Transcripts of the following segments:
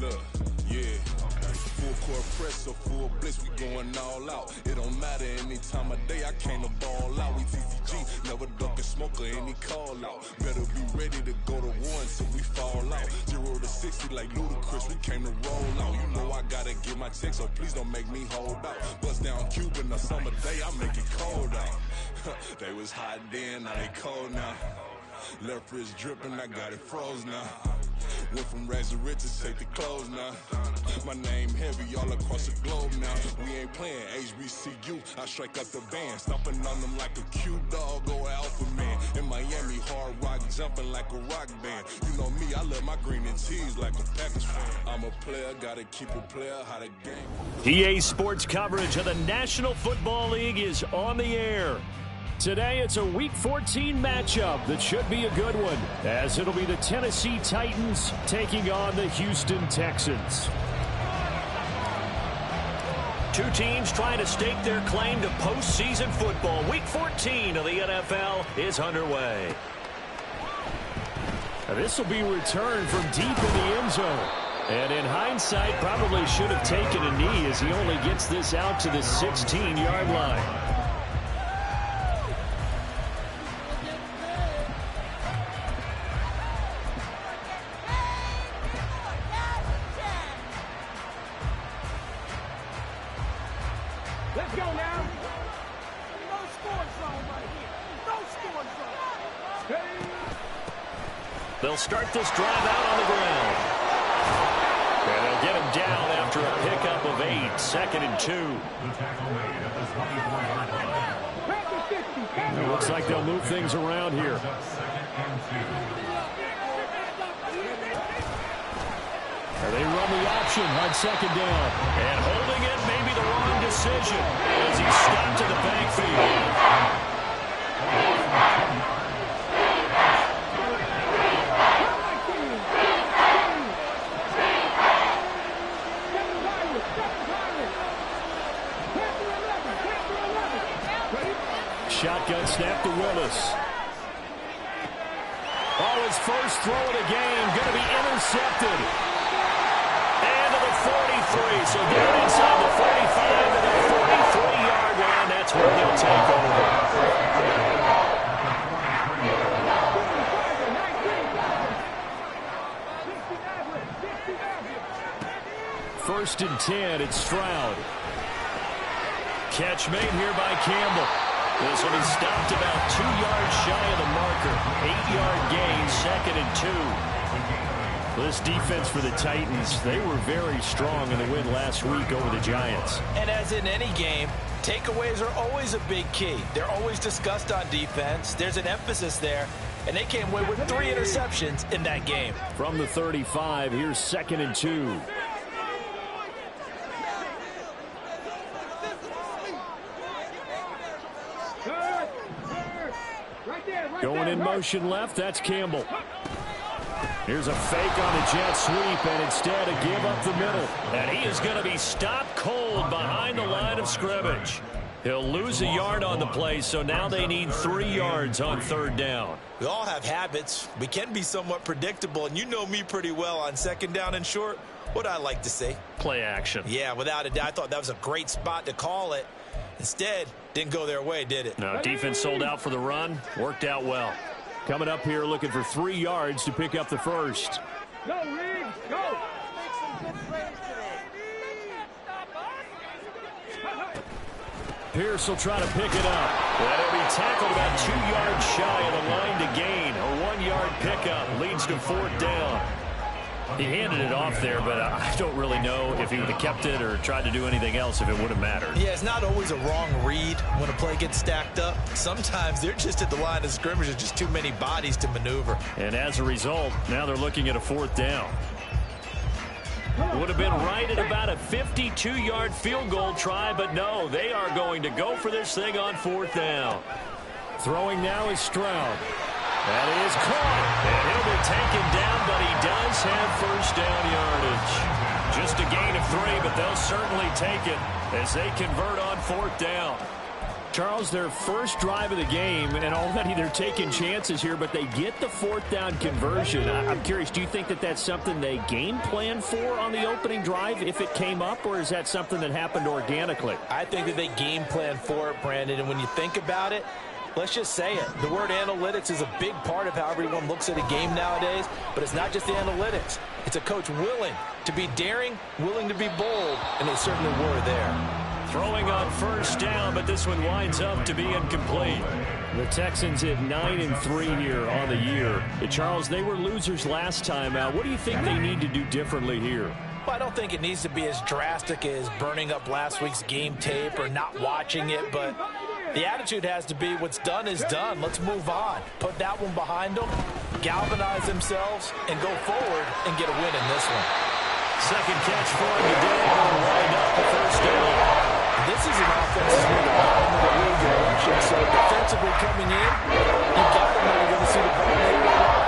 Look, yeah. Full court press or full blitz, we going all out. It don't matter any time of day, I came to ball out. We TCG, never duck a smoker, any call out. Better be ready to go to war until we fall out. 0 to 60 like Ludacris, we came to roll out. You know I gotta get my check, so please don't make me hold out. Bust down Cuban a summer day, I make it cold out. They was hot then, now they cold now. Left wrist dripping, I got it froze now. Went from rags to riches, take the clothes now. My name heavy all across the globe now. We ain't playing HBCU, I strike up the band. Stomping on them like a Q dog or alpha man. In Miami, hard rock jumping like a rock band. You know me, I love my green and cheese like a Packers fan. I'm a player, gotta keep a player, how the game. EA Sports coverage of the National Football League is on the air. Today, it's a Week 14 matchup that should be a good one, as it'll be the Tennessee Titans taking on the Houston Texans. Two teams trying to stake their claim to postseason football. Week 14 of the NFL is underway. This will be returned from deep in the end zone. And in hindsight, probably should have taken a knee as he only gets this out to the 16-yard line. Let's go now. No score zone right here. No score zone. They'll start this drive out on the ground. And they'll get him down after a pickup of 8. 2nd and 2. It looks like they'll move things around here. And they run the option on 2nd down. And holding it may be the wrong decision as he's stopped in the backfield. Shotgun snap to Willis. Oh, his first throw of the game going to be intercepted. And to the 43. So down inside the 45 to the 43-yard line. That's where they'll take over. 1st and 10. It's Stroud. Catch made here by Campbell. This one is stopped about 2 yards shy of the marker. 8-yard gain, 2nd and 2. This defense for the Titans, they were very strong in the win last week over the Giants. And as in any game, takeaways are always a big key. They're always discussed on defense. There's an emphasis there, and they came away with 3 interceptions in that game. From the 35, here's 2nd and 2. Going in motion left, that's Campbell. Here's a fake on the jet sweep, and instead a give up the middle. And he is going to be stopped cold behind the line of scrimmage. He'll lose a yard on the play, so now they need 3 yards on 3rd down. We all have habits. We can be somewhat predictable, and you know me pretty well on 2nd down and short. What I like to say? Play action. Yeah, without a doubt. I thought that was a great spot to call it. Instead, didn't go their way, did it? No, defense sold out for the run. Worked out well. Coming up here looking for 3 yards to pick up the first. Go, Riggs, go! Pierce will try to pick it up. And he'll be tackled about 2 yards shy of the line to gain. A 1-yard pickup leads to 4th down. He handed it off there, but I don't really know if he would have kept it or tried to do anything else if it would have mattered. Yeah, it's not always a wrong read when a play gets stacked up. Sometimes they're just at the line of scrimmage. There's just too many bodies to maneuver. And as a result, now they're looking at a 4th down. Would have been right at about a 52-yard field goal try, but no, they are going to go for this thing on 4th down. Throwing now is Stroud. That is caught, and he'll be taken down, but he does have 1st down yardage. Just a gain of 3, but they'll certainly take it as they convert on 4th down. Charles, their first drive of the game, and already they're taking chances here, but they get the fourth down conversion. I'm curious, do you think that that's something they game plan for on the opening drive if it came up, or is that something that happened organically? I think that they game plan for it, Brandon, and when you think about it, let's just say it. The word analytics is a big part of how everyone looks at a game nowadays, but it's not just the analytics. It's a coach willing to be daring, willing to be bold, and they certainly were there. Throwing on first down, but this one winds up to be incomplete. The Texans at 9-3 here on the year. Charles, they were losers last time out. What do you think they need to do differently here? Well, I don't think it needs to be as drastic as burning up last week's game tape or not watching it, but the attitude has to be what's done is done. Let's move on. Put that one behind them, galvanize themselves, and go forward and get a win in this one. Second catch for him today. Will wind up the first down. This is an offense that's near the bottom of the league in rushing, so defensively coming in, you've got to know you're going to see the ball later on.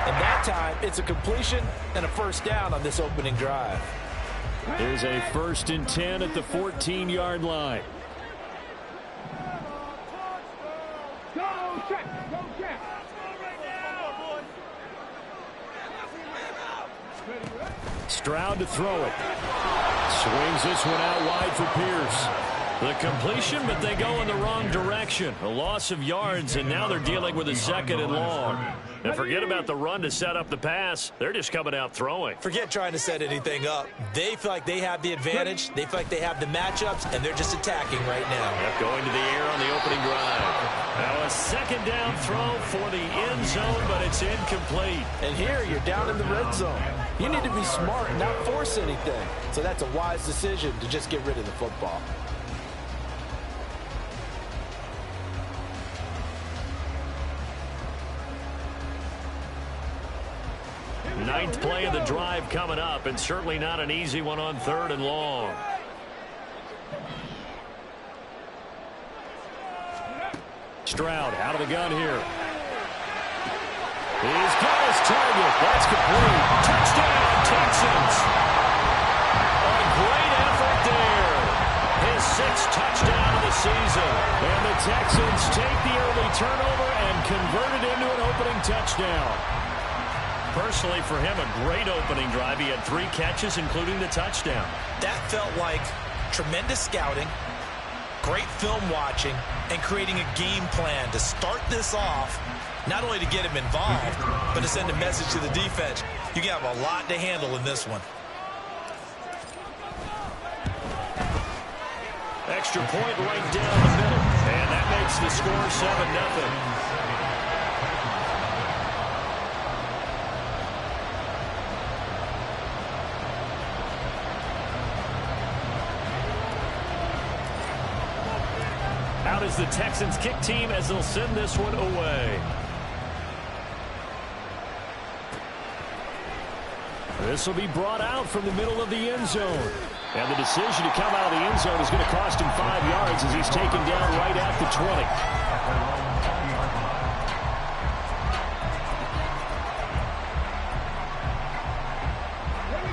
And that time, it's a completion and a first down on this opening drive. Here's a 1st and 10 at the 14-yard line. Go, check. Stroud to throw it. Swings this one out wide for Pierce. The completion, but they go in the wrong direction. A loss of yards, and now they're dealing with a 2nd and long. And forget about the run to set up the pass. They're just coming out throwing. Forget trying to set anything up. They feel like they have the advantage. They feel like they have the matchups, and they're just attacking right now. Yep, going to the air on the opening drive. Now a 2nd down throw for the end zone, but it's incomplete. And here, you're down in the red zone. You need to be smart and not force anything. So that's a wise decision to just get rid of the football. Ninth play of the drive coming up, and certainly not an easy one on 3rd and long. Stroud out of the gun here. He's got his target. That's complete. Touchdown, Texans. A great effort there. His 6th touchdown of the season. And the Texans take the early turnover and convert it into an opening touchdown. Personally, for him, a great opening drive. He had 3 catches, including the touchdown. That felt like tremendous scouting, great film watching, and creating a game plan to start this off, not only to get him involved, but to send a message to the defense. You have a lot to handle in this one. Extra point right down the middle. And that makes the score 7-0. Out is the Texans kick team as they'll send this one away. This will be brought out from the middle of the end zone. And the decision to come out of the end zone is going to cost him 5 yards as he's taken down right at the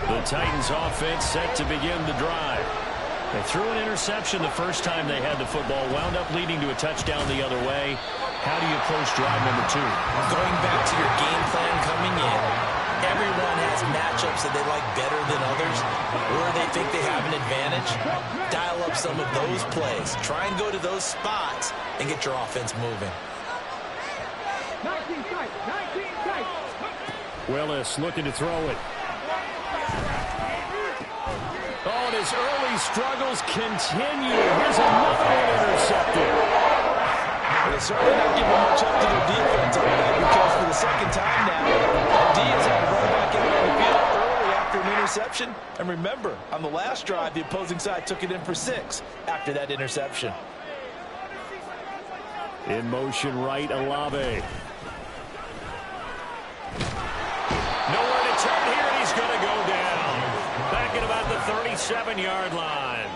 20. The Titans offense set to begin the drive. They threw an interception the first time they had the football, wound up leading to a touchdown the other way. How do you approach drive number 2? Going back to your game plan coming in, everyone has matchups that they like better than others, or they think they have an advantage. Dial up some of those plays. Try and go to those spots and get your offense moving. 19 tight. Willis looking to throw it. Oh, and his early struggles continue. Here's another one intercepted. They're certainly not giving much up to their defense on that, because for the 2nd time now, the D has had to run back in on the field early after an interception. And remember, on the last drive, the opposing side took it in for 6 after that interception. In motion right, Olave. Nowhere to turn here, and he's going to go down. Back at about the 37-yard line.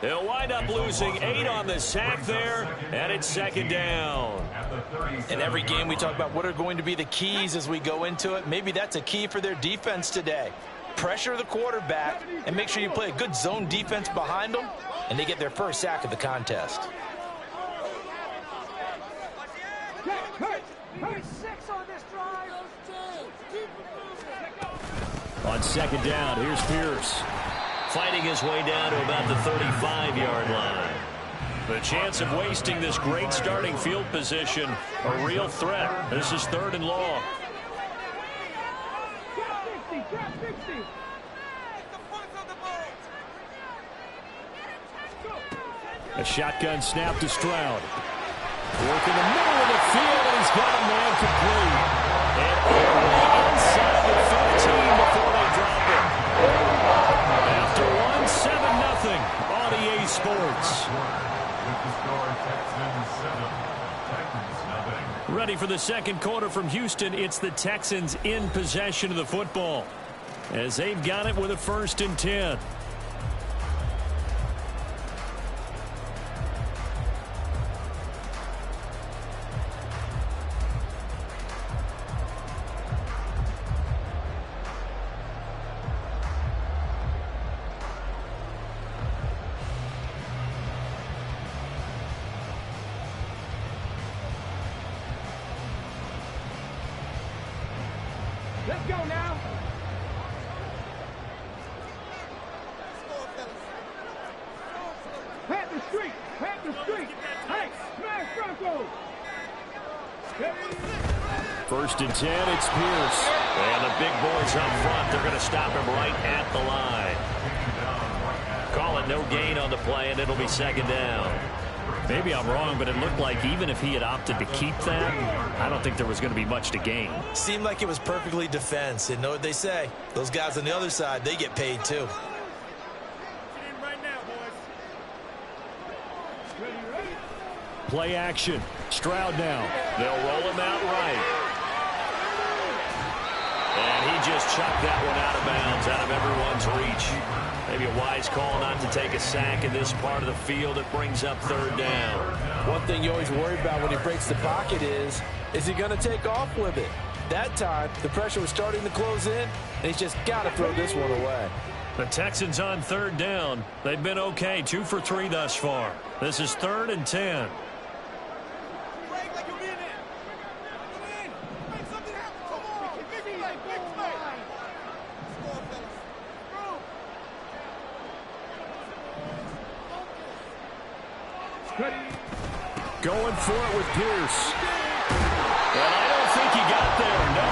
They'll wind up losing 8 on the sack there, and it's 2nd down. In every game, we talk about what are going to be the keys as we go into it. Maybe that's a key for their defense today. Pressure the quarterback and make sure you play a good zone defense behind them, and they get their first sack of the contest. On second down, here's Pierce. Fighting his way down to about the 35-yard line. The chance of wasting this great starting field position, a real threat. This is 3rd and long. A shotgun snap to Stroud. Work in the middle of the field, and he's got a man complete. And only inside the 15 before they drop it. After one, 7-0 on EA Sports. Ready for the second quarter from Houston. It's the Texans in possession of the football, as they've got it with a 1st and 10. Let's go now. Pat the street. Pat the street. Hey, smash Bronco. 1st and 10, it's Pierce. And the big boys up front, they're going to stop him right at the line. Call it no gain on the play, and it'll be 2nd down. Maybe I'm wrong, but it looked like even if he had opted to keep that, I don't think there was going to be much to gain. Seemed like it was perfectly defense. And know what they say? Those guys on the other side, they get paid too. Play action. Stroud now. They'll roll him out right. And he just chucked that one out of bounds, out of everyone's reach. Maybe a wise call not to take a sack in this part of the field. It brings up 3rd down. One thing you always worry about when he breaks the pocket is he going to take off with it? That time, the pressure was starting to close in, and he's just got to throw this one away. The Texans on 3rd down. They've been okay, 2 for 3 thus far. This is 3rd and 10. Going for it with Pierce. And I don't think he got there, no.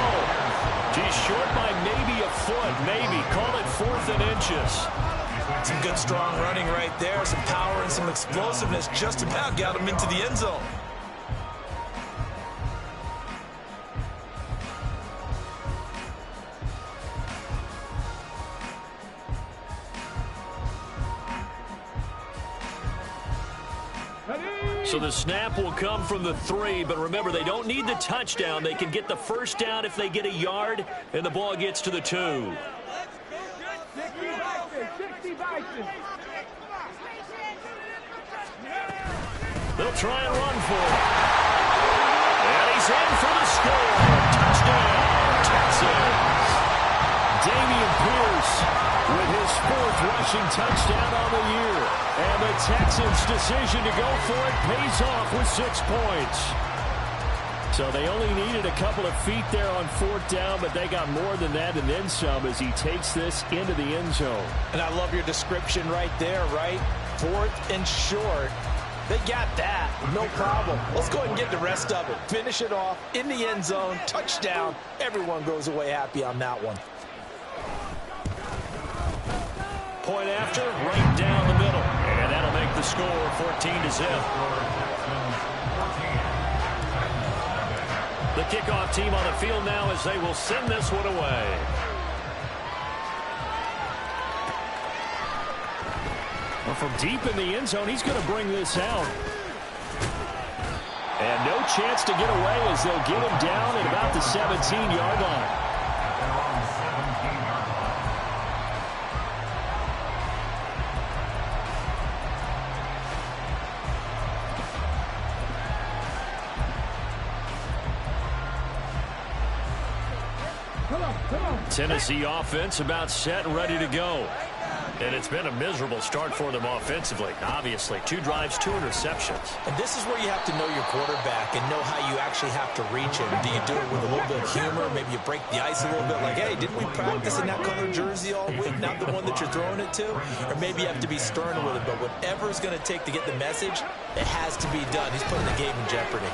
He's short by maybe a foot, maybe. Call it 4th and inches. Some good strong running right there. Some power and some explosiveness. Just about got him into the end zone. So the snap will come from the 3, but remember, they don't need the touchdown. They can get the 1st down if they get a yard, and the ball gets to the 2. 60 Bison. They'll try and run for it. And he's in for the score. Touchdown, Texans. Dameon Pierce with his 4th rushing touchdown on the year. And the Texans' decision to go for it pays off with 6 points. So they only needed a couple of feet there on 4th down, but they got more than that and then some as he takes this into the end zone. And I love your description right there, right? 4th and short. They got that. No problem. Let's go ahead and get the rest of it. Finish it off in the end zone. Touchdown. Everyone goes away happy on that one. Point after, right down the middle. And that'll make the score 14-0. The kickoff team on the field now as they will send this one away. Well, from deep in the end zone, he's going to bring this out. And no chance to get away as they'll get him down at about the 17-yard line. Tennessee offense about set and ready to go. And it's been a miserable start for them offensively. Obviously, 2 drives, 2 interceptions. And this is where you have to know your quarterback and know how you actually have to reach him. Do you do it with a little bit of humor? Maybe you break the ice a little bit like, hey, didn't we practice in that color jersey all week, not the one that you're throwing it to? Or maybe you have to be stern with it. But whatever it's going to take to get the message, it has to be done. He's putting the game in jeopardy.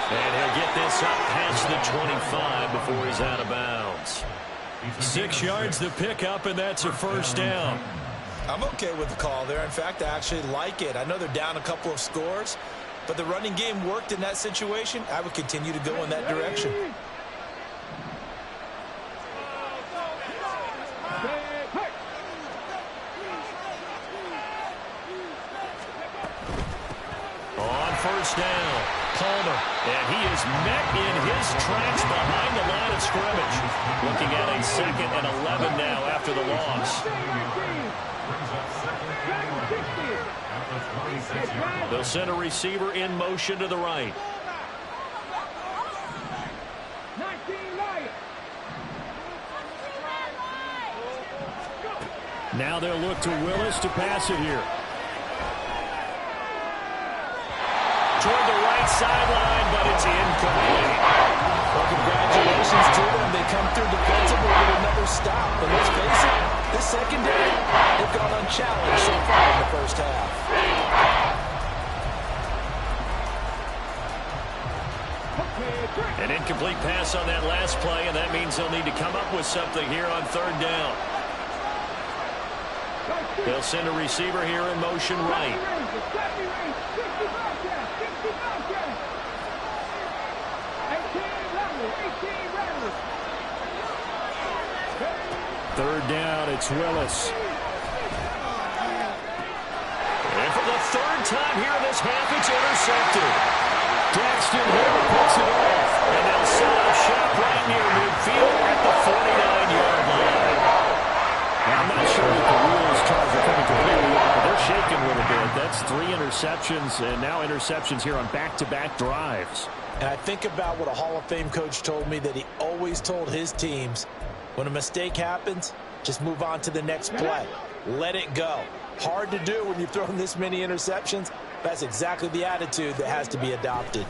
And he'll get this up past the 25 before he's out of bounds. 6 yards to pick up, and that's a first down. I'm okay with the call there. In fact, I actually like it. I know they're down a couple of scores, but the running game worked in that situation. I would continue to go in that direction. On first down, Palmer, and he is met in his tracks behind the line of scrimmage. Looking at a 2nd and 11 now after the loss. They'll send a receiver in motion to the right. Now they'll look to Willis to pass it here. Toward the right sideline, but it's incomplete. Well, congratulations to them. They come through defensively with another stop. And let's face it, this secondary, they've gone unchallenged so far in the first half. An incomplete pass on that last play, and that means they'll need to come up with something here on 3rd down. They'll send a receiver here in motion right. Third down, it's Willis. And for the 3rd time here in this half, it's intercepted. Daxton Hill picks it off, and they'll set up shop right near midfield at the 49-yard line. Now, I'm not sure that the Wheels tries are coming completely off, but they're shaking a little bit. That's 3 interceptions, and now interceptions here on back-to-back drives. And I think about what a Hall of Fame coach told me that he always told his teams, when a mistake happens, just move on to the next play. Let it go. Hard to do when you've thrown this many interceptions. That's exactly the attitude that has to be adopted.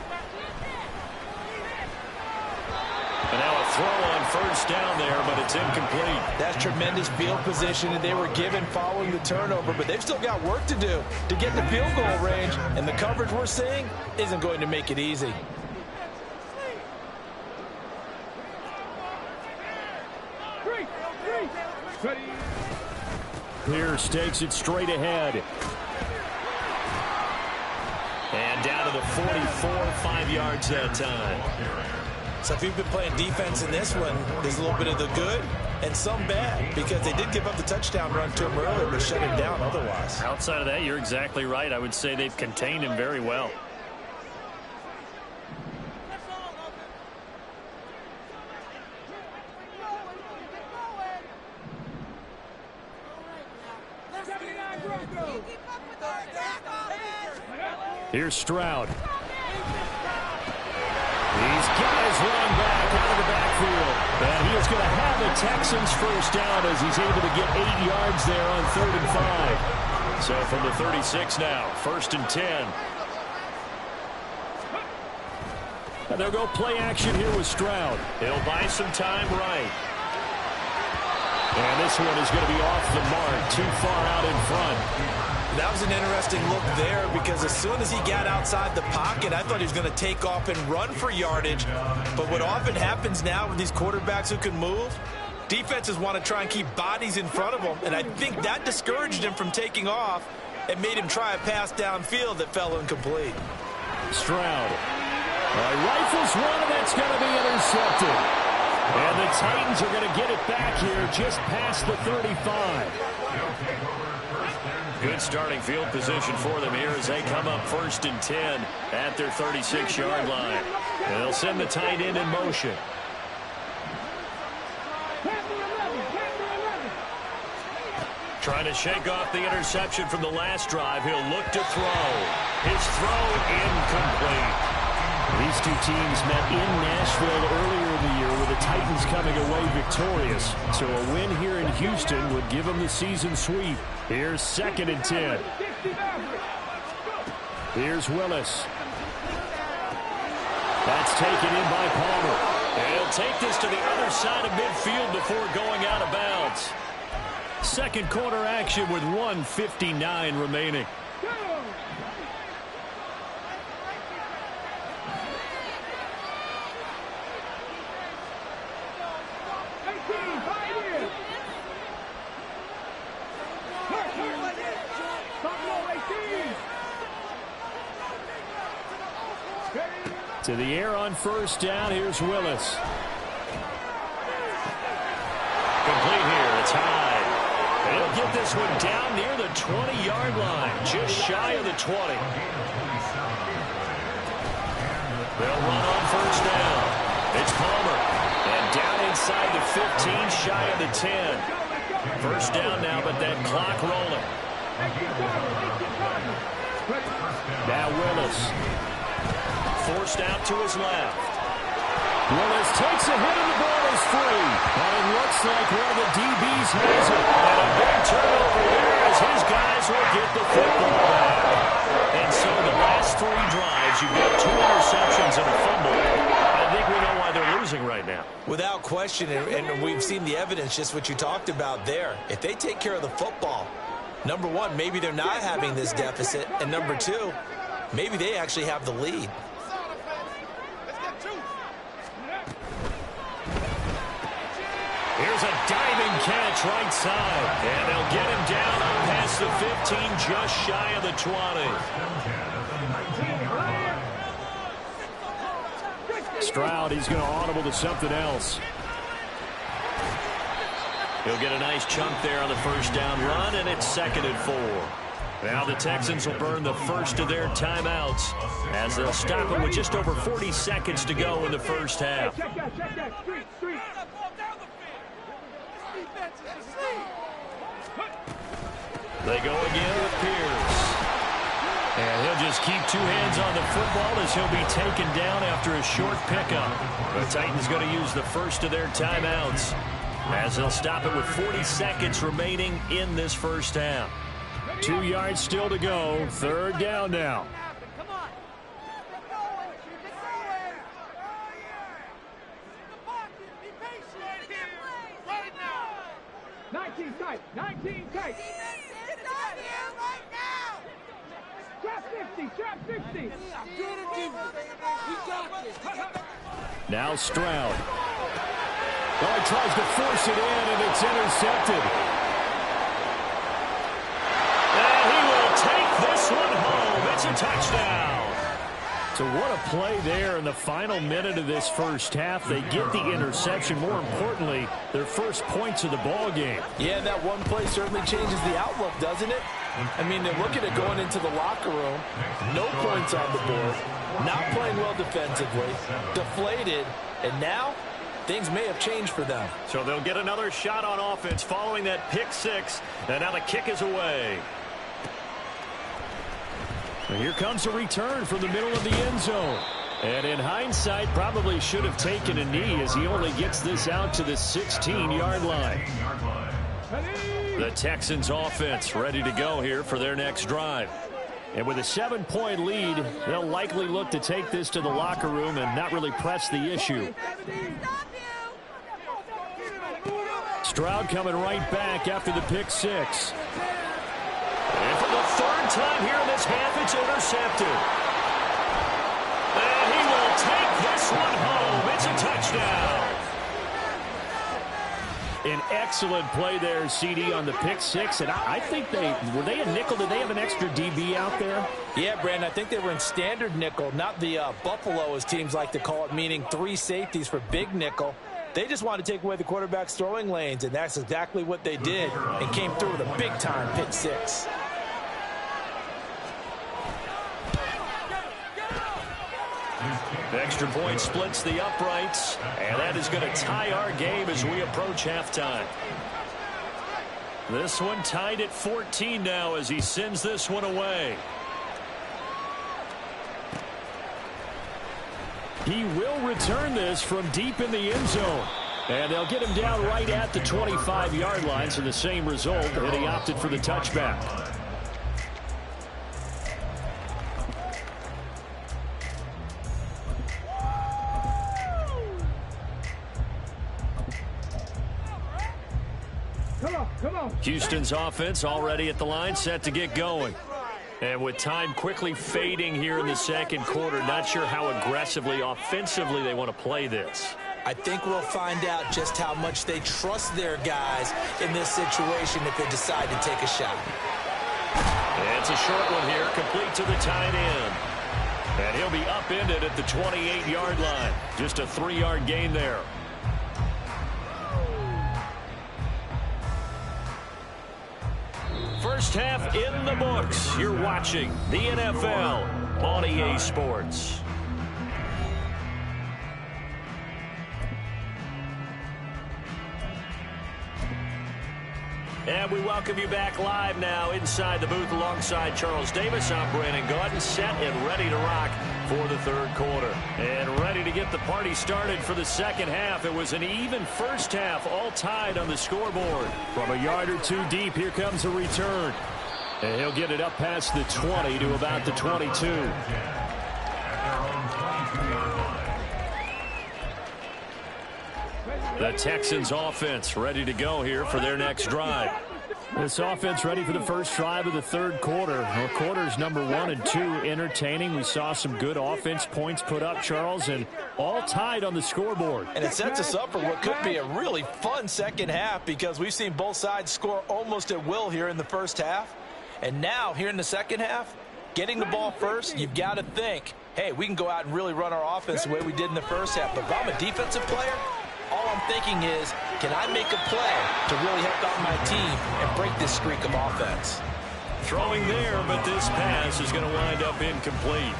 And now a throw on first down there, but it's incomplete. That's tremendous field position that they were given following the turnover, but they've still got work to do to get the field goal range, and the coverage we're seeing isn't going to make it easy. Pierce takes it straight ahead. And down to the 44, 5 yards that time. So if you've been playing defense in this one, there's a little bit of the good and some bad, because they did give up the touchdown run to him earlier, but shut him down otherwise. Outside of that, you're exactly right. I would say they've contained him very well. Here's Stroud. He's got his run back out of the backfield. And he is going to have the Texans first down as he's able to get 8 yards there on 3rd and 5. So from the 36 now, 1st and 10. And they'll go play action here with Stroud. He'll buy some time right. And this one is going to be off the mark, too far out in front. That was an interesting look there, because as soon as he got outside the pocket, I thought he was going to take off and run for yardage. But what often happens now with these quarterbacks who can move, defenses want to try and keep bodies in front of them, and I think that discouraged him from taking off and made him try a pass downfield that fell incomplete. Stroud. Rifles one, and that's going to be intercepted. And the Titans are going to get it back here just past the 35. Good starting field position for them here as they come up 1st and 10 at their 36-yard line. And they'll send the tight end in motion. Trying to shake off the interception from the last drive. He'll look to throw. His throw incomplete. These two teams met in Nashville earlier in the year with a the Titans coming away victorious. So a win here in Houston would give them the season sweep. Here's 2nd and 10. Here's Willis. That's taken in by Palmer. And he'll take this to the other side of midfield before going out of bounds. Second quarter action with 1:59 remaining. To the air on first down. Here's Willis. Complete here. It's high. They'll get this one down near the 20-yard line. Just shy of the 20. They'll run on first down. It's Palmer. And down inside the 15, shy of the 10. First down now, but that clock rolling. Now Willis. Forced out to his left. Willis takes a hit and the ball is free. And it looks like one of the DBs has it. And a big turnover there as his guys will get the football back. And so the last 3 drives, you've got 2 interceptions and a fumble. I think we know why they're losing right now. Without question, and we've seen the evidence, just what you talked about there. If they take care of the football, number one, maybe they're not having this deficit. And number two, maybe they actually have the lead. Here's a diving catch right side. And they'll get him down past the 15, just shy of the 20. Stroud, he's going to audible to something else. He'll get a nice chunk there on the first down run, and it's 2nd and 4. Now the Texans will burn the first of their timeouts as they'll stop it with just over 40 seconds to go in the first half. They go again with Pierce. And he'll just keep 2 hands on the football as he'll be taken down after a short pickup. The Titans going to use the first of their timeouts as they'll stop it with 40 seconds remaining in this first half. 2 yards still to go. 3rd down now. Come on. 19 tight. 19 tight. Trap 50. Trap 50. Now Stroud. Oh, he tries to force it in, and it's intercepted. And he will take this one home. It's a touchdown. So what a play there in the final minute of this first half. They get the interception. More importantly, their first points of the ball game. Yeah, that one play certainly changes the outlook, doesn't it? I mean, they're looking at going into the locker room. No points on the board. Not playing well defensively. Deflated. And now, things may have changed for them. So they'll get another shot on offense following that pick 6. And now the kick is away. And here comes a return from the middle of the end zone. And in hindsight, probably should have taken a knee as he only gets this out to the 16-yard line. The Texans offense ready to go here for their next drive. And with a 7-point lead, they'll likely look to take this to the locker room and not really press the issue. Stroud coming right back after the pick 6. And for the 3rd time here in this half, it's intercepted. And he will take this one home. It's a touchdown. An excellent play there, CD, on the pick 6. And I think were they a nickel? Did they have an extra DB out there? Yeah, Brandon, I think they were in standard nickel, not the Buffalo, as teams like to call it, meaning 3 safeties for big nickel. They just wanted to take away the quarterback's throwing lanes, and that's exactly what they did and came through with a big-time pick 6. Extra point splits the uprights, and that is going to tie our game as we approach halftime. This one tied at 14 now as he sends this one away. He will return this from deep in the end zone. And they'll get him down right at the 25-yard line, so the same result, and he opted for the touchback. Come on. Houston's offense already at the line, set to get going. And with time quickly fading here in the second quarter, not sure how aggressively, offensively they want to play this. I think we'll find out just how much they trust their guys in this situation if they decide to take a shot. And it's a short one here, complete to the tight end. And he'll be upended at the 28-yard line. Just a 3-yard gain there. First half in the books. You're watching the NFL on EA Sports. And we welcome you back live now inside the booth alongside Charles Davis. I'm Brandon Gaudin, set and ready to rock for the third quarter. And ready to get the party started for the second half. It was an even first half, all tied on the scoreboard. From a yard or two deep, here comes a return. And he'll get it up past the 20 to about the 22. The Texans offense ready to go here for their next drive. This offense ready for the first drive of the third quarter. Well, quarters number 1 and 2 entertaining. We saw some good offense points put up, Charles, and all tied on the scoreboard. And it sets us up for what could be a really fun second half because we've seen both sides score almost at will here in the first half. And now, here in the second half, getting the ball first, you've got to think, hey, we can go out and really run our offense the way we did in the first half. But if I'm a defensive player, all I'm thinking is, can I make a play to really help out my team and break this streak of offense? Throwing there, but this pass is going to wind up incomplete.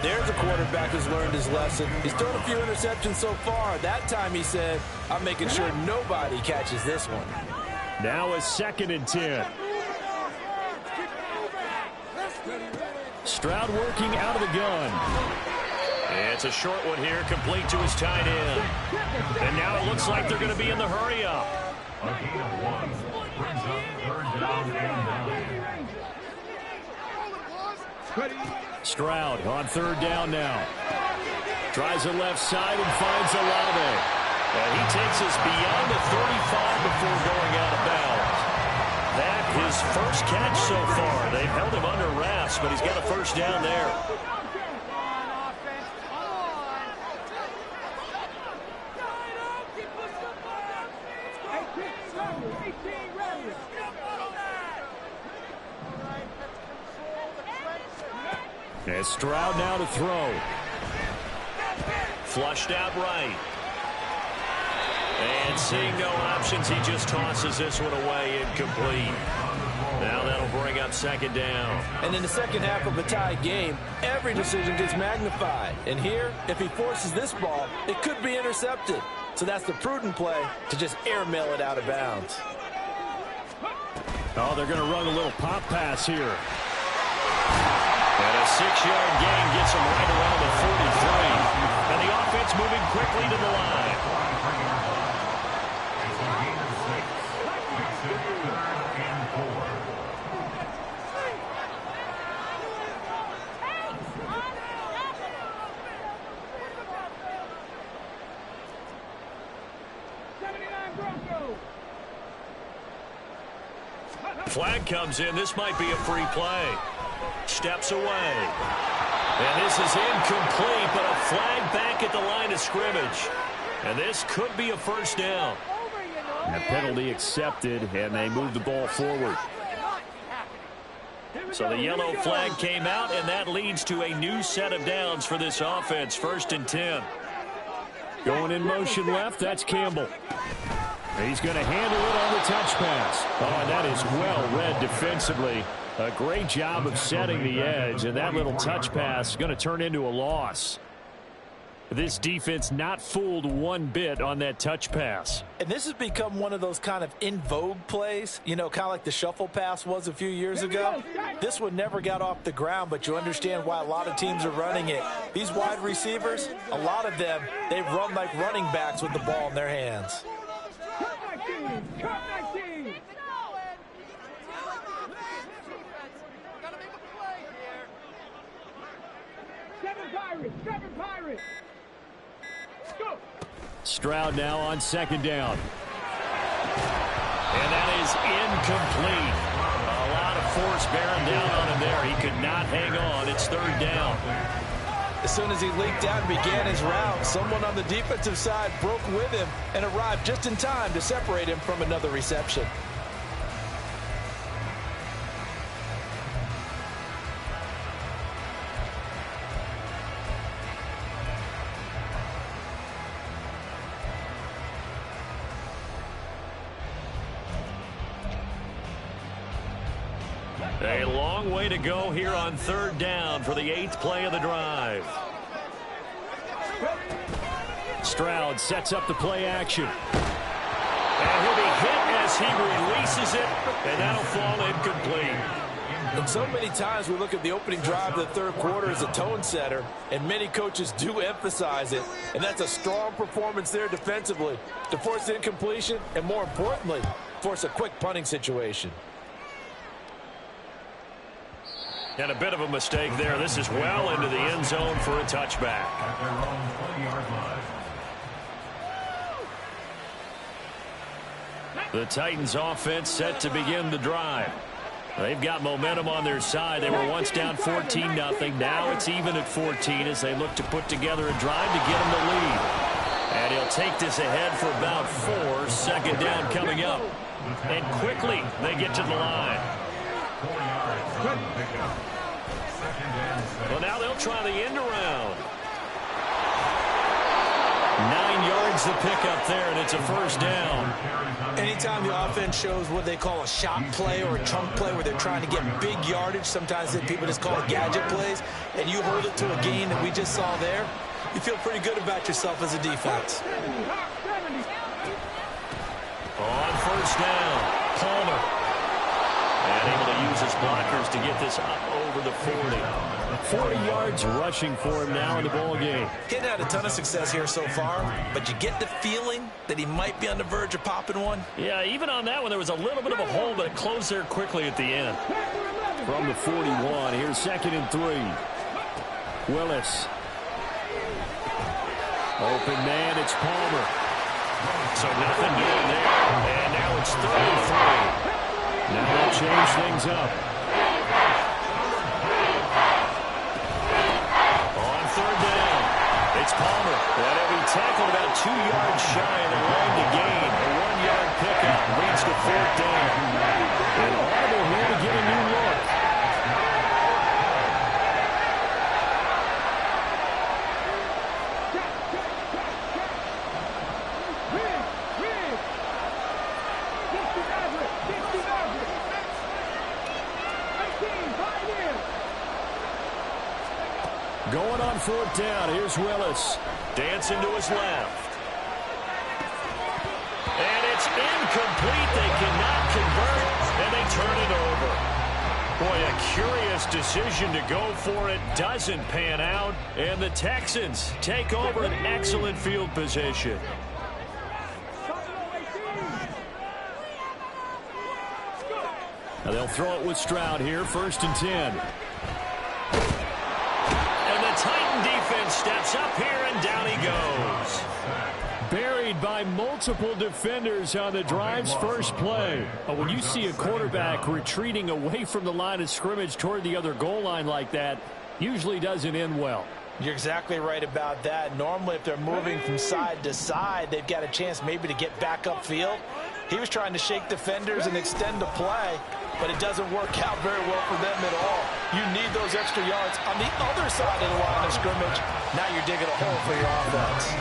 There's a quarterback who's learned his lesson. He's thrown a few interceptions so far. That time he said, I'm making sure nobody catches this one. Now a 2nd and 10. Stroud working out of the gun. It's a short one here, complete to his tight end. And now it looks like they're going to be in the hurry-up. A gain of 1 brings up 3rd down and 9. Stroud on 3rd down now. Tries the left side and finds Olave. And he takes us beyond the 35 before going out of bounds. That his first catch so far. They've held him under wraps, but he's got a first down there. And Stroud now to throw. Flushed out right. And seeing no options, he just tosses this one away, incomplete. Now that'll bring up 2nd down. And in the second half of a tied game, every decision gets magnified. And here, if he forces this ball, it could be intercepted. So that's the prudent play to just airmail it out of bounds. Oh, they're going to run a little pop pass here. And a 6-yard gain gets him right around the 43. And the offense moving quickly to the line. It's a gain of 6. Makes it 3rd and 4. Flag comes in. This might be a free play. Steps away. And this is incomplete, but a flag back at the line of scrimmage. And this could be a first down. A penalty accepted, and they move the ball forward. So the yellow flag came out, and that leads to a new set of downs for this offense. 1st and 10. Going in motion left, that's Campbell. He's going to handle it on the touch pass. Oh, and that is well read defensively. A great job of setting the edge, and that little touch pass is going to turn into a loss. This defense not fooled one bit on that touch pass. And this has become one of those kind of in vogue plays, you know, kind of like the shuffle pass was a few years ago. This one never got off the ground, but you understand why a lot of teams are running it. These wide receivers, a lot of them, they run like running backs with the ball in their hands. Seven Pirates. Go. Stroud now on second down. And that is incomplete. A lot of force bearing down on him there. He could not hang on. It's third down. As soon as he leaked out and began his route, someone on the defensive side broke with him and arrived just in time to separate him from another reception. A long way to go here on third down for the 8th play of the drive. Stroud sets up the play action. And he'll be hit as he releases it, and that'll fall incomplete. And so many times we look at the opening drive of the third quarter as a tone setter, and many coaches do emphasize it. And that's a strong performance there defensively to force incompletion and, more importantly, force a quick punting situation. And a bit of a mistake there. This is well into the end zone for a touchback. At their own 20-yard line. The Titans offense set to begin the drive. They've got momentum on their side. They were once down 14-0. Now it's even at 14 as they look to put together a drive to get them the lead. And he'll take this ahead for about 4. Second down coming up. And quickly they get to the line. 4 yards. Pickup. Second and 7. Well, now they'll try the end around. 9 yards the pickup there, and it's a first down. Anytime the offense shows what they call a shot play or a chunk play where they're trying to get big yardage, sometimes people just call it gadget plays, and you hold it to a gain that we just saw there, you feel pretty good about yourself as a defense. On first down, Palmer. And able to use his blockers to get this up over the 40. 40 yards rushing for him now in the ball game. He hadn't had a ton of success here so far, but you get the feeling that he might be on the verge of popping one. Yeah, even on that one, there was a little bit of a hole, but it closed there quickly at the end. From the 41, here's 2nd and 3. Willis. Open man, it's Palmer. So nothing doing there. And now it's 3rd and 3. Now they'll change things up. On third down, it's Palmer. And he'll be tackled about 2 yards shy of the line to gain. A 1-yard pickup leads to 4th down. And Audible here to get a new look. Going on 4th down, here's Willis. Dancing to his left. And it's incomplete. They cannot convert, and they turn it over. Boy, a curious decision to go for it. Doesn't pan out, and the Texans take over an excellent field position. Now they'll throw it with Stroud here, 1st and 10. Titan defense steps up here, and down he goes. Buried by multiple defenders on the drive's first play. But when you see a quarterback retreating away from the line of scrimmage toward the other goal line like that, usually doesn't end well. You're exactly right about that. Normally, if they're moving from side to side, they've got a chance maybe to get back upfield. He was trying to shake defenders and extend the play, but it doesn't work out very well for them at all. You need those extra yards on the other side of the line of scrimmage. Now you're digging a hole for your offense.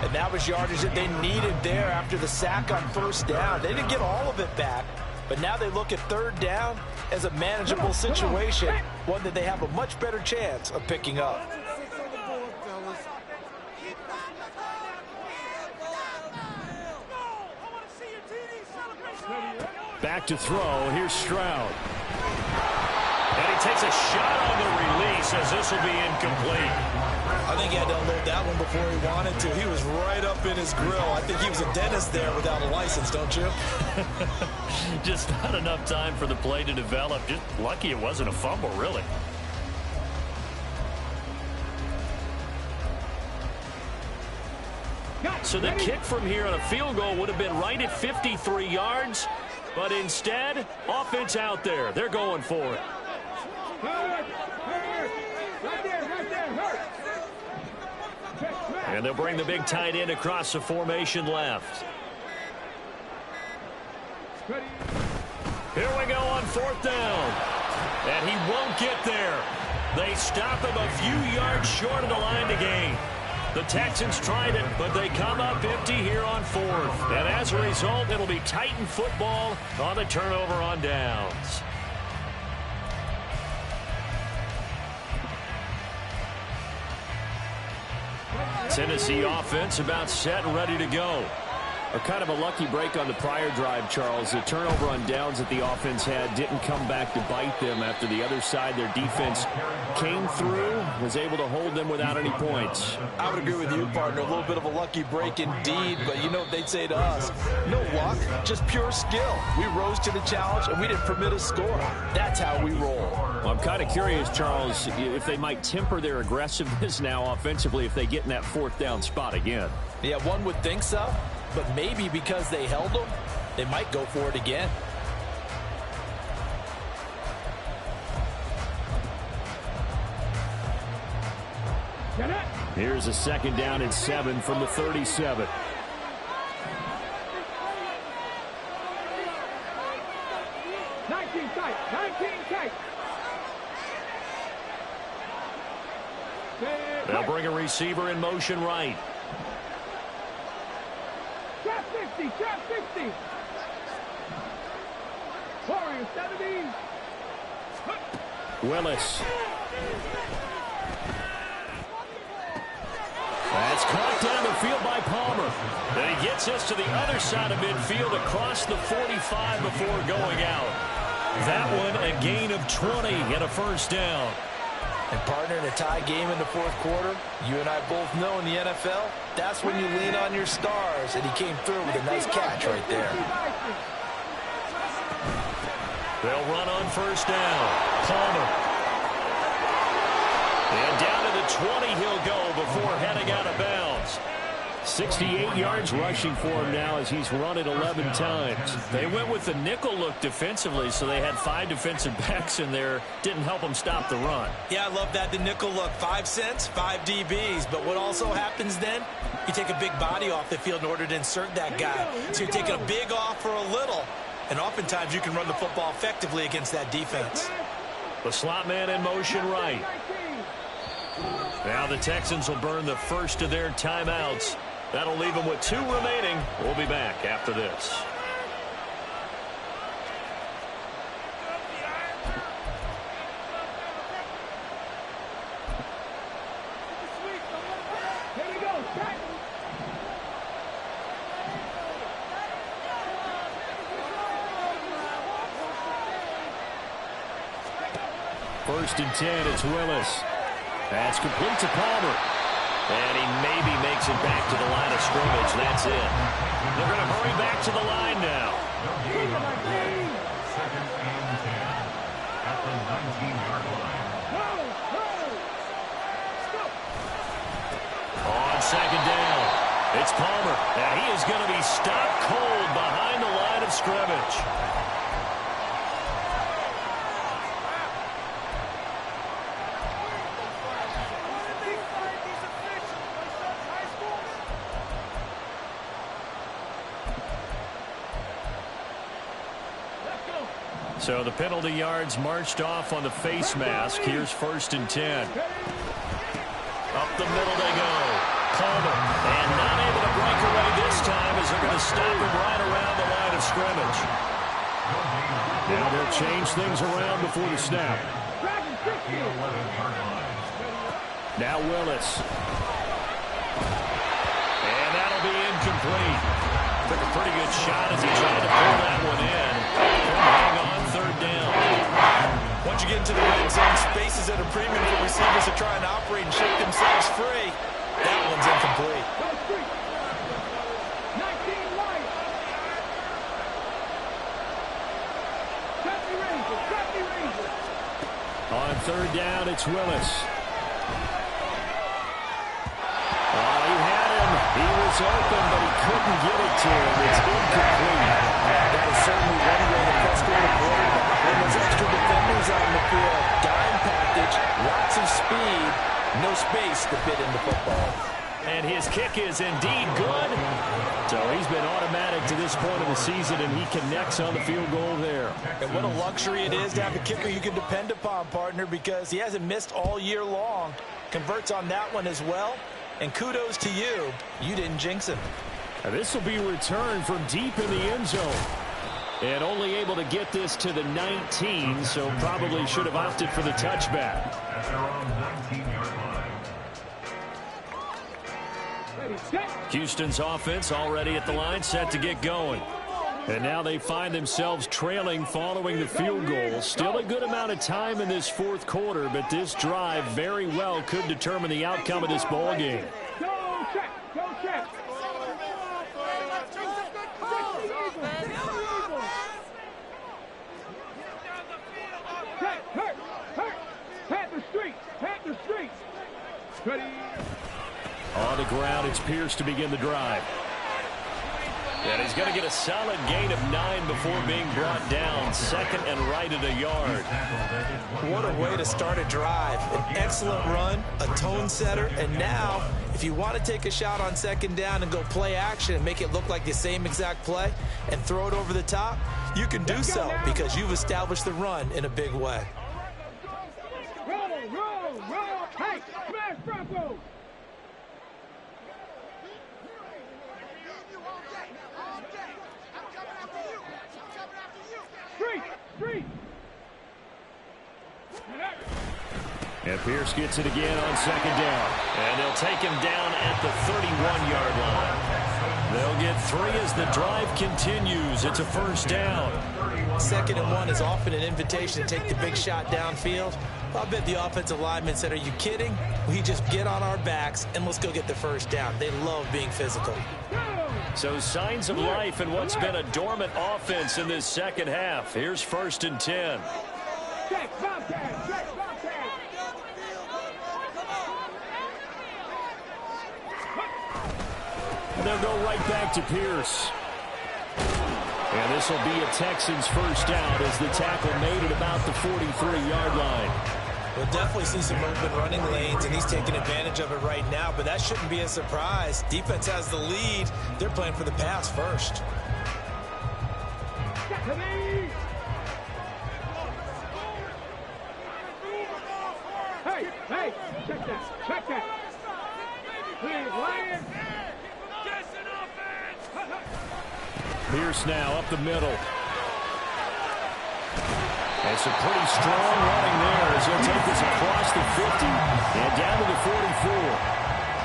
And that was yardage that they needed there after the sack on 1st down. They didn't get all of it back, but now they look at 3rd down as a manageable situation, one that they have a much better chance of picking up. Back to throw, and here's Stroud. And he takes a shot on the release as this will be incomplete. I think he had to unload that one before he wanted to. He was right up in his grill. I think he was a dentist there without a license, don't you? Just not enough time for the play to develop. Just lucky it wasn't a fumble, really. So the kick from here on a field goal would have been right at 53 yards. But instead, offense out there. They're going for it. And they'll bring the big tight end across the formation left. Here we go on 4th down. And he won't get there. They stop him a few yards short of the line to gain. The Texans tried it, but they come up empty here on 4th. And as a result, it'll be Titan football on the turnover on downs. Tennessee offense about set and ready to go. A kind of a lucky break on the prior drive, Charles. The turnover on downs that the offense had didn't come back to bite them after the other side. Their defense came through, was able to hold them without any points. I would agree with you, partner. A little bit of a lucky break indeed, but you know what they'd say to us? No luck, just pure skill. We rose to the challenge, and we didn't permit a score. That's how we roll. Well, I'm kind of curious, Charles, if they might temper their aggressiveness now offensively if they get in that 4th down spot again. Yeah, one would think so. But maybe because they held them, they might go for it again. Here's a 2nd down and 7 from the 37. They'll bring a receiver in motion right. Trap 50. Warriors 70. Willis. That's caught down the field by Palmer. And he gets this to the other side of midfield across the 45 before going out. That one a gain of 20 and a 1st down. And partner, in a tie game in the 4th quarter, you and I both know in the NFL, that's when you lean on your stars, and he came through with a nice catch right there. They'll run on 1st down. Palmer. And down to the 20 he'll go before heading out of bounds. 68 yards rushing for him now as he's run it 11 times. They went with the nickel look defensively, so they had 5 defensive backs in there. Didn't help them stop the run. Yeah, I love that, the nickel look. 5 cents, 5 DBs. But what also happens then, you take a big body off the field in order to insert that guy. So you're taking a big off for a little. And oftentimes you can run the football effectively against that defense. The slot man in motion right. Now the Texans will burn the first of their timeouts. That'll leave them with 2 remaining. We'll be back after this. Here we go. First and 10, it's Willis. That's complete to Palmer. And he maybe makes it back to the line of scrimmage. That's it. They're going to hurry back to the line now. Second and 10 at the 19-yard line. On 2nd down, it's Palmer. Now he is going to be stopped cold behind the line of scrimmage. So the penalty yards marched off on the face mask. Here's 1st and 10. Up the middle they go. Palmer. And not able to break away this time as they're going to stop him right around the line of scrimmage. Now they'll change things around before the snap. Now Willis. And that'll be incomplete. Took a pretty good shot as he tried to pull that one in. On third down, it's Willis. Oh, he had him. He was open, but he couldn't get it to him. It's incomplete. That is certainly one way to frustrate a quarterback. When there's extra defenders on the field, dime package, lots of speed, no space to fit in the football. And his kick is indeed good. So he's been automatic to this point of the season, and he connects on the field goal there. And what a luxury it is to have a kicker you can depend upon, partner, because he hasn't missed all year long. Converts on that one as well. And kudos to you. You didn't jinx him. And this will be returned from deep in the end zone. And only able to get this to the 19, so probably should have opted for the touchback. Houston's offense already at the line, set to get going. And now they find themselves trailing following the field goal. Still a good amount of time in this fourth quarter, but this drive very well could determine the outcome of this ball game. Go check. Pat the street. Ready. On the ground, it's Pierce to begin the drive. And he's going to get a solid gain of 9 before being brought down. Second and right at a yard. What a way to start a drive. An excellent run, a tone setter, and now if you want to take a shot on second down and go play action and make it look like the same exact play and throw it over the top, you can do so because you've established the run in a big way. Roll. Hey, smash Broncos. Street. And Pierce gets it again on second down. And they'll take him down at the 31-yard line. They'll get 3 as the drive continues. It's a first down. 2nd and 1 is often an invitation to take the big shot downfield. I bet the offensive lineman said, are you kidding? We just get on our backs and let's go get the first down. They love being physical. So signs of life in what's been a dormant offense in this second half. Here's 1st and 10. Check, Bobcat. And they'll go right back to Pierce. And this will be a Texans first down as the tackle made at about the 43-yard line. We'll definitely see some open running lanes, and he's taking advantage of it right now, but that shouldn't be a surprise. Defense has the lead. They're playing for the pass first. Hey, check that. Please, Lions. Pierce now up the middle. And some pretty strong running there as he'll take this across the 50 and down to the 44.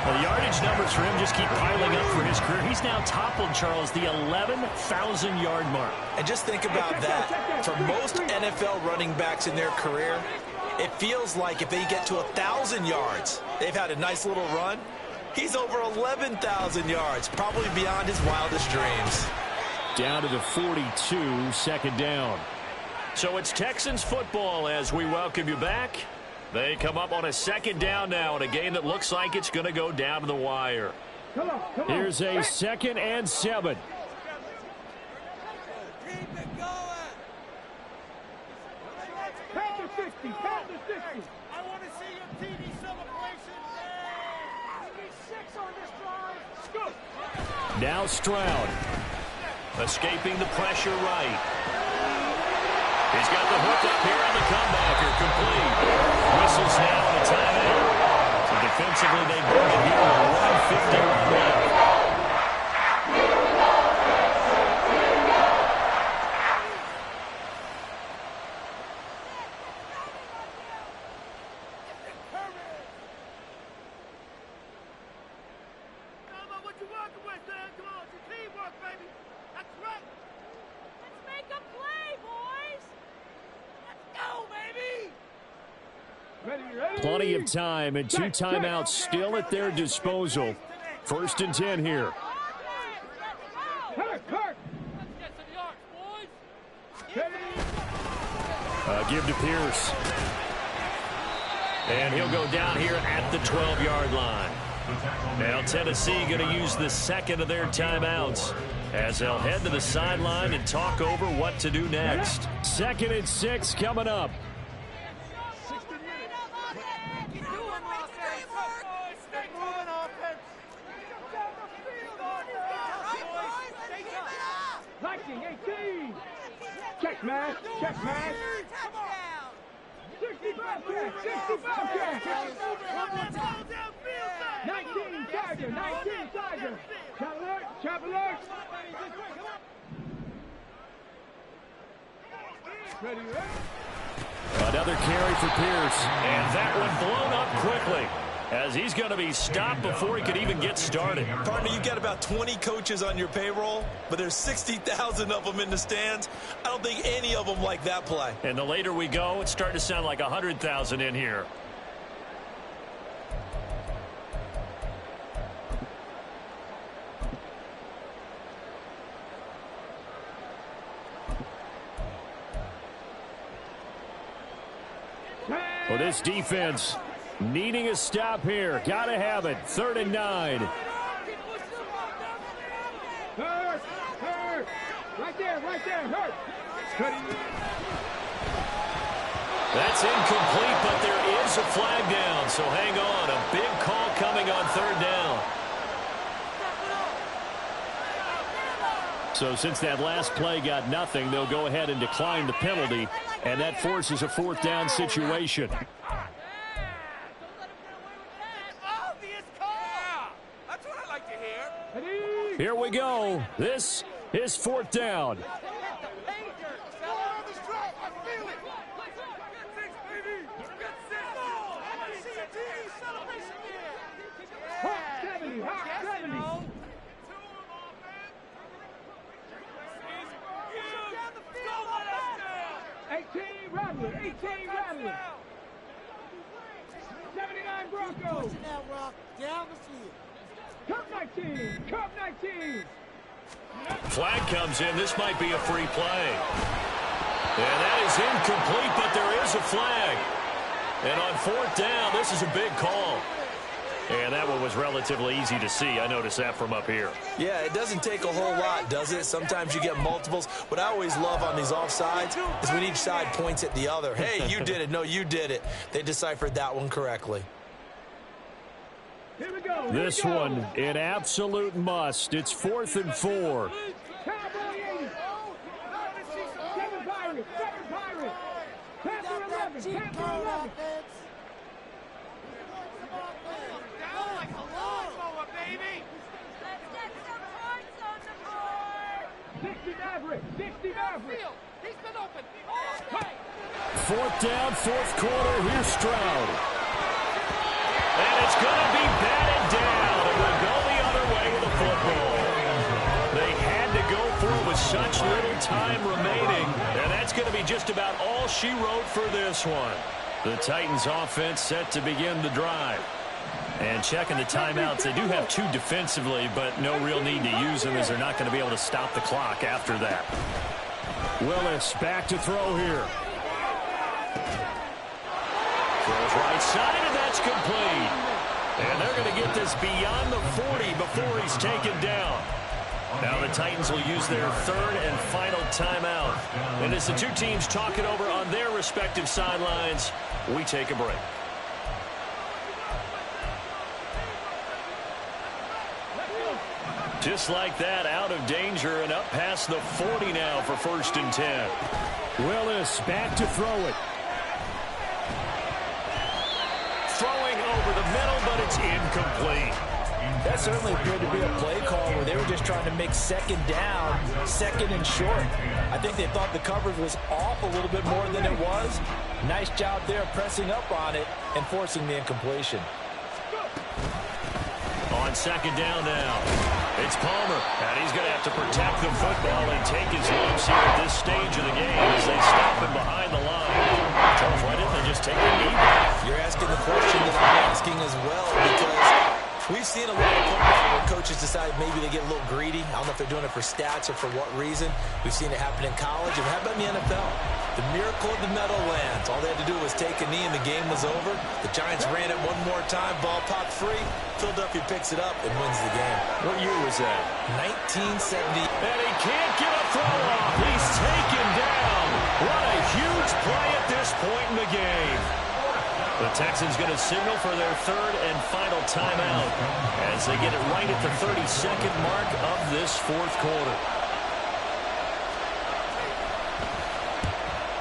Well, the yardage numbers for him just keep piling up for his career. He's now toppled, Charles, the 11,000-yard mark. And just think about that. For most NFL running backs in their career, it feels like if they get to 1,000 yards, they've had a nice little run. He's over 11,000 yards, probably beyond his wildest dreams. Down to the 42, second down. So it's Texans football as we welcome you back. They come up on a second down now in a game that looks like it's going to go down to the wire. Come on. Here's a 2nd and 7. Keep it going. Pat the 60. I want to see your TV celebration. We need 6 on this drive. Scoop. Now Stroud. Escaping the pressure right. He's got the hook up here on the comebacker. Complete. Whistles now and a timeout. So defensively they bring it here with 1:51 left. Plenty of time and 2 timeouts still at their disposal. 1st and 10 here. Kirk. Give to Pierce. And he'll go down here at the 12-yard line. Now Tennessee going to use the second of their timeouts as they'll head to the sideline and talk over what to do next. 2nd and 6 coming up. Check match, check match. 65 catch, 65 catch. 19 Tiger, 19 Tiger. Chop alert, chop alert. Ready, Another carry for Pierce, and that one blown up quickly as he's going to be stopped before he could even get started. Partner, you've got about 20 coaches on your payroll, but there's 60,000 of them in the stands. I don't think any of them like that play. And the later we go, it's starting to sound like 100,000 in here. Well, this defense needing a stop here. Got to have it. 3rd and 9. Hurt, hurt. Right there, hurt. That's incomplete, but there is a flag down. So hang on. A big call coming on 3rd down. So since that last play got nothing, they'll go ahead and decline the penalty, and that forces a 4th down situation. Here we go. This is 4th down. Hawk 70, Hawk 70. 18 Rattler, 18 Rattler. 79 Broncos. Down the field. Cup 19, Cup 19. Flag comes in. This might be a free play. And that is incomplete, but there is a flag. And on 4th down, this is a big call. And that one was relatively easy to see. I noticed that from up here. Yeah, it doesn't take a whole lot, does it? Sometimes you get multiples. What I always love on these offsides is when each side points at the other. Hey, you did it. No, you did it. They deciphered that one correctly. Here we go. This one, an absolute must. It's 4th and 4. Cowboy 80. 7 Pirates, 7 Pirates. Panther 11, Panther 11. 60 Maverick, 60 Maverick. He's been open. 4th down, 4th quarter. Here's Stroud. And it's going to be batted down. And we'll go the other way with the football. They had to go for it with such little time remaining. And that's going to be just about all she wrote for this one. The Titans offense set to begin the drive. And checking the timeouts, they do have 2 defensively, but no real need to use them as they're not going to be able to stop the clock after that. Willis back to throw here. Throws right side, and that's complete. And they're going to get this beyond the 40 before he's taken down. Now the Titans will use their 3rd and final timeout. And as the 2 teams talk it over on their respective sidelines, we take a break. Just like that, out of danger and up past the 40 now for 1st and 10. Willis back to throw it. Throwing over the middle, but it's incomplete. That certainly appeared to be a play call where they were just trying to make 2nd down, 2nd and short. I think they thought the coverage was off a little bit more than it was. Nice job there pressing up on it and forcing the incompletion. On 2nd down now. It's Palmer, and he's going to have to protect the football and take his lumps here at this stage of the game as they stop him behind the line. Charles, why didn't they just take a knee? You're asking the question that I'm asking as well, because we've seen a lot of football where coaches decide maybe they get a little greedy. I don't know if they're doing it for stats or for what reason. We've seen it happen in college, and how about in the NFL? The miracle of the Meadowlands. All they had to do was take a knee and the game was over. The Giants ran it one more time. Ball popped free. Philadelphia picks it up and wins the game. What year was that? 1970. And he can't get a throw off. He's taken down. What a huge play at this point in the game. The Texans going to signal for their third and final timeout as they get it right at the 30-second mark of this fourth quarter.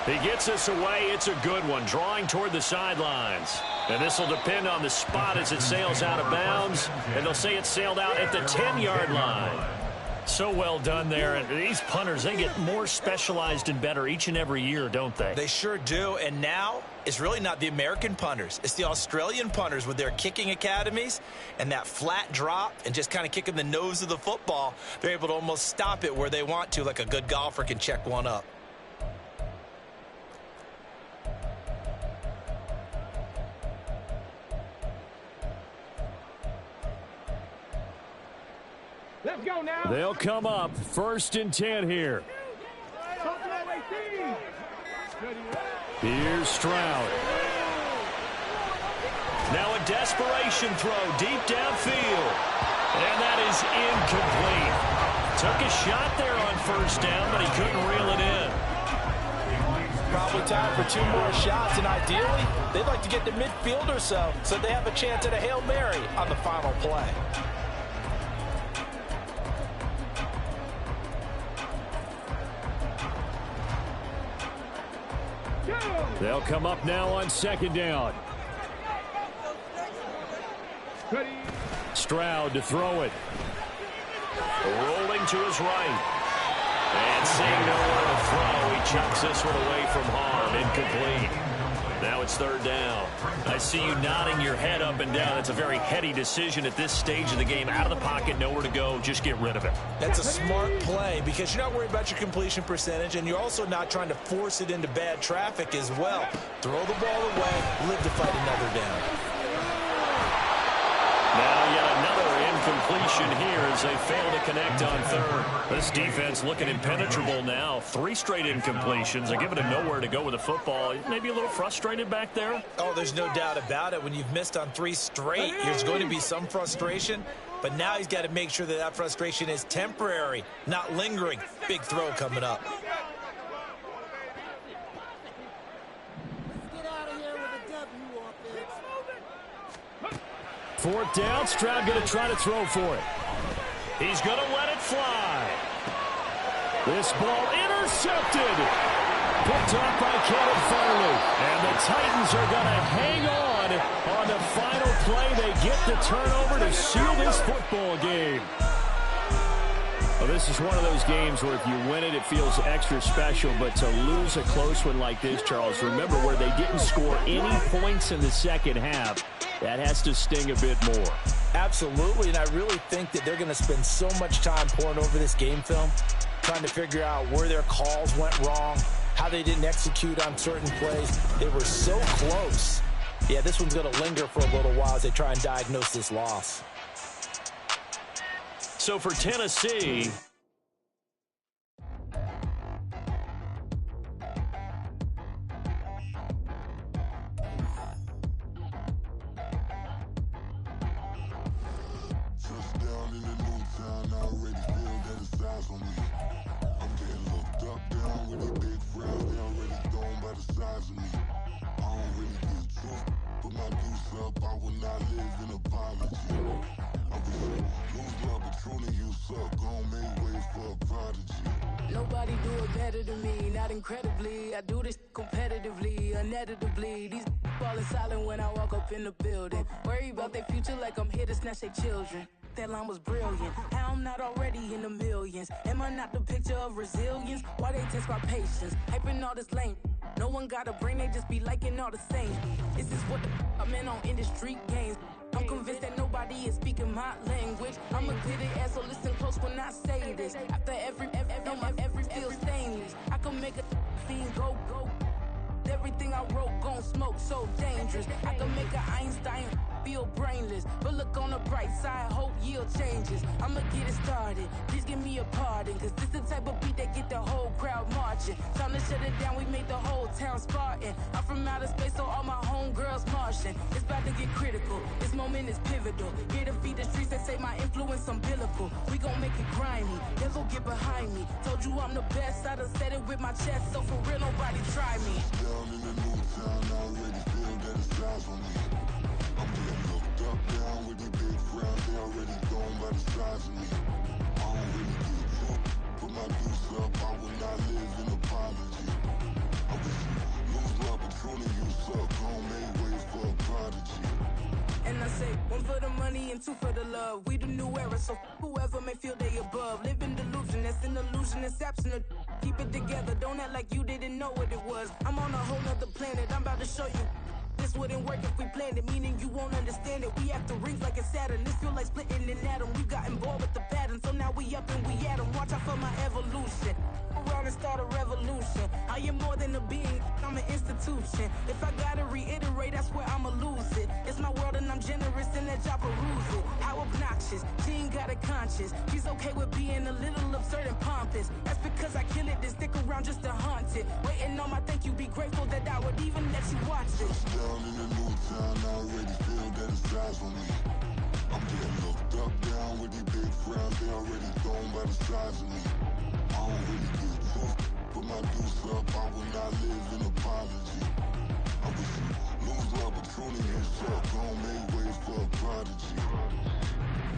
He gets us away. It's a good one, drawing toward the sidelines. And this will depend on the spot as it sails out of bounds. And they'll say it sailed out at the 10-yard line. So well done there. And these punters, they get more specialized and better each and every year, don't they? They sure do. And now it's really not the American punters. It's the Australian punters with their kicking academies and that flat drop and just kind of kicking the nose of the football. They're able to almost stop it where they want to, like a good golfer can check one up. Let's go now. They'll come up 1st and 10 here. Here's Stroud. Now a desperation throw deep downfield. And that is incomplete. Took a shot there on 1st down, but he couldn't reel it in. Probably time for 2 more shots, and ideally, they'd like to get to midfield or so they have a chance at a Hail Mary on the final play. They'll come up now on 2nd down. Stroud to throw it. Rolling to his right. And seeing nowhere to throw, he chucks this one away from harm. Incomplete. Now it's 3rd down. I see you nodding your head up and down. It's a very heady decision at this stage of the game. Out of the pocket, nowhere to go. Just get rid of it. That's a smart play because you're not worried about your completion percentage, and you're also not trying to force it into bad traffic as well. Throw the ball away, live to fight another down. Now yet another incompletion here as they fail to connect on 3rd. This defense looking impenetrable now. 3 straight incompletions. They give it a nowhere to go with the football. Maybe a little frustrated back there. Oh, there's no doubt about it. When you've missed on 3 straight, there's going to be some frustration. But now he's got to make sure that that frustration is temporary, not lingering. Big throw coming up. 4th down. Stroud going to try to throw for it. He's going to let it fly. This ball intercepted. Picked off by Kevin Farley. And the Titans are going to hang on the final play. They get the turnover to seal this football game. Well, this is one of those games where if you win it, it feels extra special. But to lose a close one like this, Charles, remember where they didn't score any points in the second half. That has to sting a bit more. Absolutely, and I really think that they're going to spend so much time pouring over this game film, trying to figure out where their calls went wrong, how they didn't execute on certain plays. They were so close. Yeah, this one's going to linger for a little while as they try and diagnose this loss. So for Tennessee, Nobody do it better than me, not incredibly. I do this competitively, uneditably. These falling silent when I walk up in the building. Worry about their future like I'm here to snatch their children. That line was brilliant. How I'm not already in the millions. Am I not the picture of resilience? Why they test my patience? Hyping all this lame. No one got a brain, they just be liking all the same. This is what the I'm in on industry games. I'm convinced that nobody is speaking my language. I'ma clear the air, so listen close when I say this. After every feel stainless. I can make a fiend go. Everything I wrote gon' smoke, so dangerous. I can make an Einstein feel brainless, but look on the bright side, hope yield changes. I'ma get it started, please give me a pardon, cause this the type of beat that get the whole crowd marching. Time to shut it down, we made the whole town Spartan. I'm from outer space, so all my homegirls Martian. It's about to get critical, this moment is pivotal. Here to feed the streets that say my influence umbilical. We gon' make it grimy, never get behind me. Told you I'm the best, I done said it with my chest, so for real nobody try me. Down in the new town, I already feel that it's eyes on me. I'm getting looked up, down with these big crowds, they already gone by the size of me. I don't really get drunk, put my deuce up, I will not live in apology. I wish you lose the opportunity, you suck, gon' make way for a prodigy. And I say, one for the money and two for the love. We the new era, so whoever may feel they above. Live in delusion, that's an illusion, it's absent. Keep it together, don't act like you didn't know what it was. I'm on a whole nother planet, I'm about to show you. This wouldn't work if we planned it, meaning you won't understand it. We have to rings like a Saturn, this feel like splitting an atom. We got involved with the pattern, so now we up and we at 'em. Watch out for my evolution, around and start a revolution. I am more than a being, I'm an institution. If I gotta reiterate, that's where I'ma lose it. It's my world and I'm generous and that y'all peruse it. How obnoxious, she ain't got a conscience. She's okay with being a little absurd and pompous. That's because I kill it, then stick around just to haunt it. Waiting on my thank you, be grateful that I would even let you watch it. Down in the new town, I already feel that it's eyes on me. I'm getting looked up, down with these big crowds, they already gone by the size of me. I don't really get drunk, put my deuce up, I will not live in apology. I wish you lose the opportunity, you suck, gon' make way for a prodigy.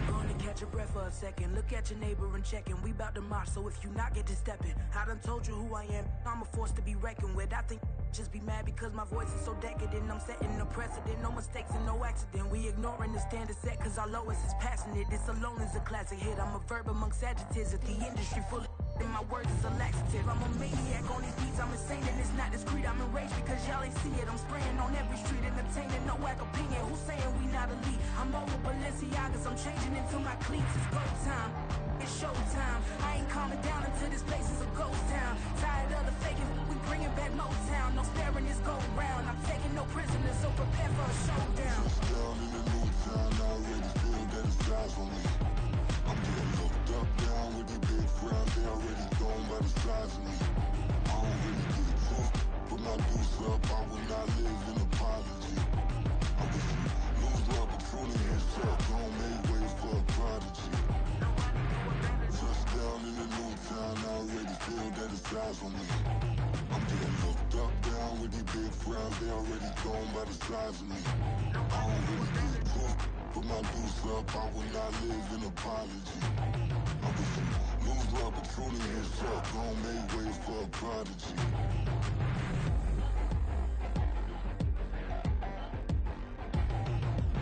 Gonna catch your breath for a second. Look at your neighbor and check in. We bout to march, so if you not get to stepping. I done told you who I am. I'm a force to be reckoned with. I think just be mad because my voice is so decadent. I'm setting a precedent. No mistakes and no accident. We ignoring the standard set cause our lowest is passionate. This alone is a classic hit. I'm a verb amongst adjectives. If the industry full of and my words is a laxative. I'm a maniac on these beats. I'm insane and it's not discreet. I'm enraged because y'all ain't see it. I'm spraying on every street, entertaining no whack opinion. Who's saying we not elite? I'm over Balenciagas. I'm changing into my cleats. It's go time. It's showtime. I ain't calming down until this place is a ghost town. Tired of the faking. We bringing back Motown. No sparing this go round. I'm taking no prisoners, so prepare for a showdown. Down in the new town, I already feel that it's eyes on me. I'm getting looked up, down with these big crowds, they already gone by the size of me. I don't really get drunk, put my deuce up, I will not live in apology. I wish you lose the opportunity, you suck, gon' make way for a prodigy. Touchdown in the new town, I already feel that it's eyes on me. I'm getting looked up, down with these big crowds, they already gone by the size of me. I don't really get drunk, put my deuce up, I will not live in apology. I wish you lose the opportunity, you suck, gon' make way for a prodigy.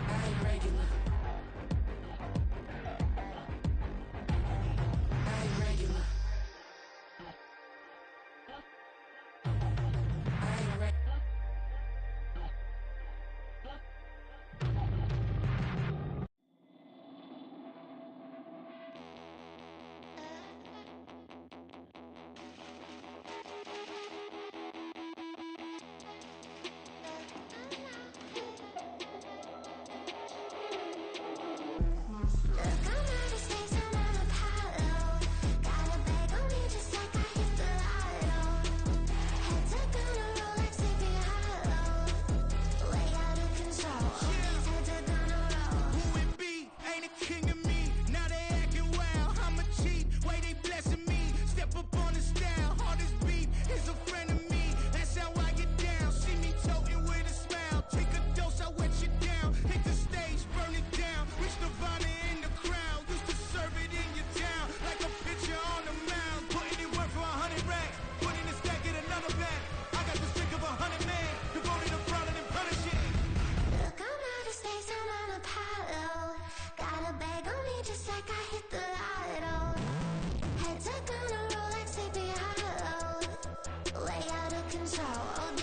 I ain't regular. I ain't regular. I ain't regular. Just like I hit the lotto. Head to gonna roll like sleepy hollow. Way out of control.